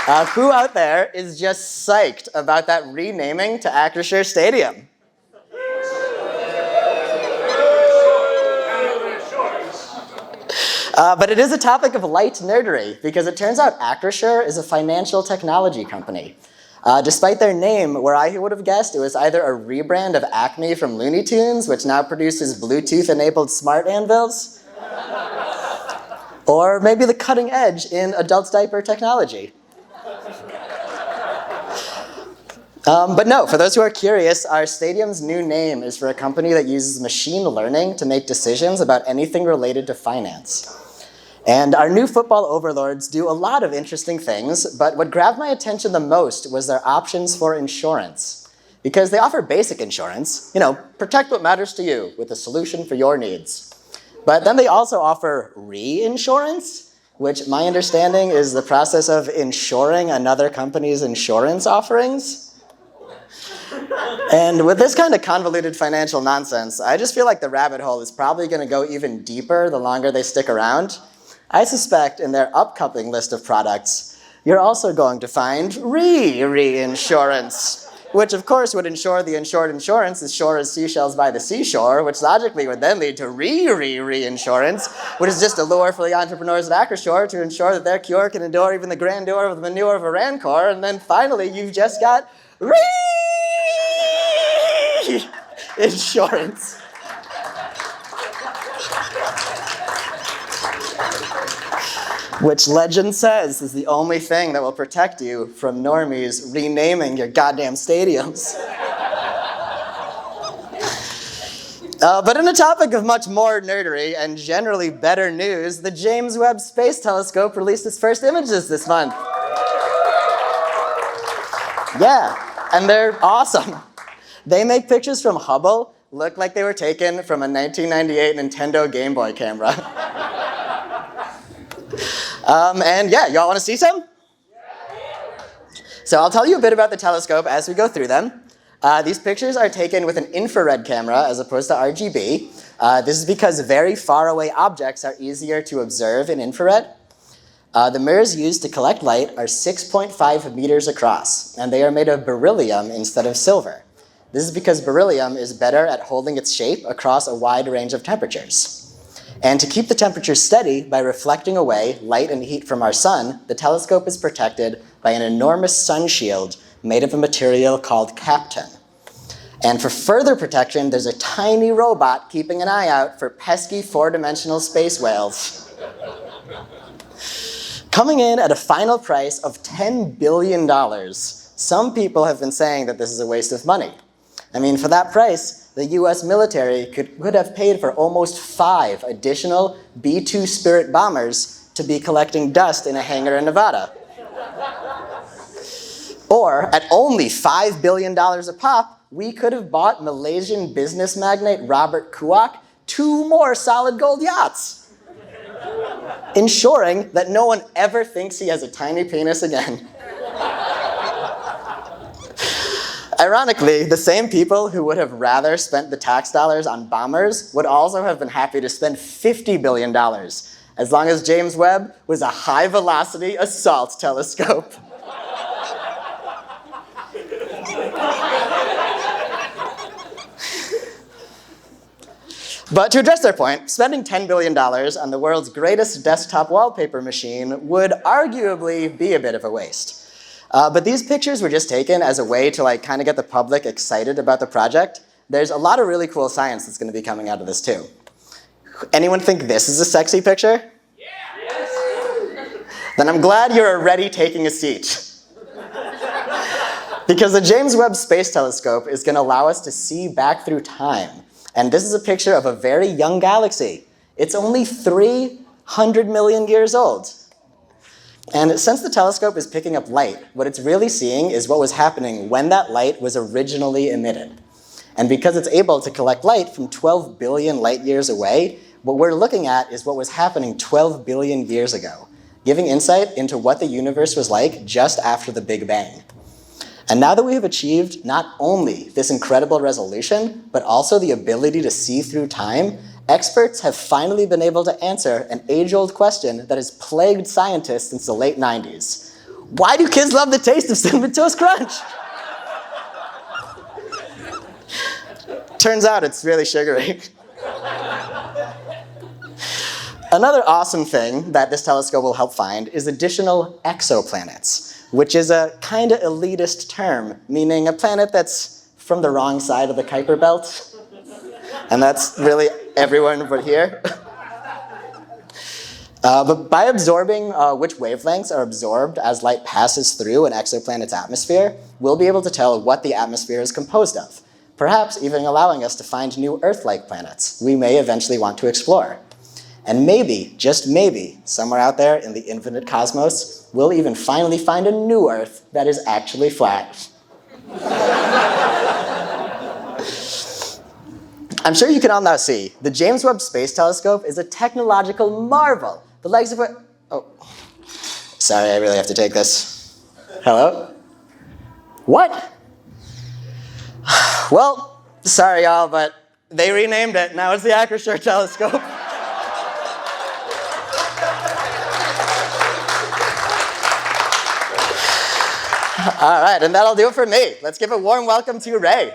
Who out there is just psyched about that renaming to Acrisure Stadium? But it is a topic of light nerdery, because it turns out Acrisure is a financial technology company. Despite their name, where I would have guessed it was either a rebrand of Acme from Looney Tunes, which now produces Bluetooth-enabled smart anvils, or maybe the cutting edge in adult diaper technology. But no, for those who are curious, our stadium's new name is for a company that uses machine learning to make decisions about anything related to finance. And our new football overlords do a lot of interesting things, but what grabbed my attention the most was their options for insurance. Because they offer basic insurance, protect what matters to you with a solution for your needs. But then they also offer reinsurance, which my understanding is the process of insuring another company's insurance offerings. And with this kind of convoluted financial nonsense, I just feel like the rabbit hole is probably going to go even deeper the longer they stick around. I suspect in their upcoming list of products, you're also going to find reinsurance, which of course would ensure the insured insurance as sure as seashells by the seashore, which logically would then lead to reinsurance, which is just a lure for the entrepreneurs at Acrisure to ensure that their cure can endure even the grandeur of the manure of a rancor, and then finally you've just got reinsurance. Which legend says is the only thing that will protect you from normies renaming your goddamn stadiums. But in a topic of much more nerdery and generally better news, the James Webb Space Telescope released its first images this month. Yeah, and they're awesome. They make pictures from Hubble look like they were taken from a 1998 Nintendo Game Boy camera. And yeah, y'all want to see some? So I'll tell you a bit about the telescope as we go through them. These pictures are taken with an infrared camera as opposed to RGB. This is because very far away objects are easier to observe in infrared. The mirrors used to collect light are 6.5 meters across, and they are made of beryllium instead of silver. This is because beryllium is better at holding its shape across a wide range of temperatures. And to keep the temperature steady by reflecting away light and heat from our sun, the telescope is protected by an enormous sun shield made of a material called capton. And for further protection, there's a tiny robot keeping an eye out for pesky four-dimensional space whales. Coming in at a final price of $10 billion, some people have been saying that this is a waste of money. I mean, for that price, the US military could have paid for almost 5 additional B-2 Spirit bombers to be collecting dust in a hangar in Nevada. Or, at only $5 billion a pop, we could have bought Malaysian business magnate Robert Kuok 2 more solid gold yachts, ensuring that no one ever thinks he has a tiny penis again. Ironically, the same people who would have rather spent the tax dollars on bombers would also have been happy to spend $50 billion, as long as James Webb was a high-velocity assault telescope. But to address their point, spending $10 billion on the world's greatest desktop wallpaper machine would arguably be a bit of a waste. But these pictures were just taken as a way to kind of get the public excited about the project. There's a lot of really cool science that's going to be coming out of this too. Anyone think this is a sexy picture? Yeah. Yes. Then I'm glad you're already taking a seat. Because the James Webb Space Telescope is going to allow us to see back through time. And this is a picture of a very young galaxy. It's only 300 million years old. And since the telescope is picking up light, what it's really seeing is what was happening when that light was originally emitted. And because it's able to collect light from 12 billion light years away, what we're looking at is what was happening 12 billion years ago, giving insight into what the universe was like just after the Big Bang. And now that we have achieved not only this incredible resolution, but also the ability to see through time, experts have finally been able to answer an age-old question that has plagued scientists since the late 90s. Why do kids love the taste of Cinnamon Toast Crunch? Turns out it's really sugary. Another awesome thing that this telescope will help find is additional exoplanets, which is a kind of elitist term, meaning a planet that's from the wrong side of the Kuiper Belt. And that's really everyone but here. But by absorbing which wavelengths are absorbed as light passes through an exoplanet's atmosphere, we'll be able to tell what the atmosphere is composed of, perhaps even allowing us to find new Earth-like planets we may eventually want to explore. And maybe, just maybe, somewhere out there in the infinite cosmos, we'll even finally find a new Earth that is actually flat. I'm sure you can all now see, the James Webb Space Telescope is a technological marvel. The legs of it... Oh, sorry, I really have to take this. Hello? What? Well, sorry y'all, but they renamed it. Now it's the Acrisure Telescope. All right, and that'll do it for me. Let's give a warm welcome to Ray.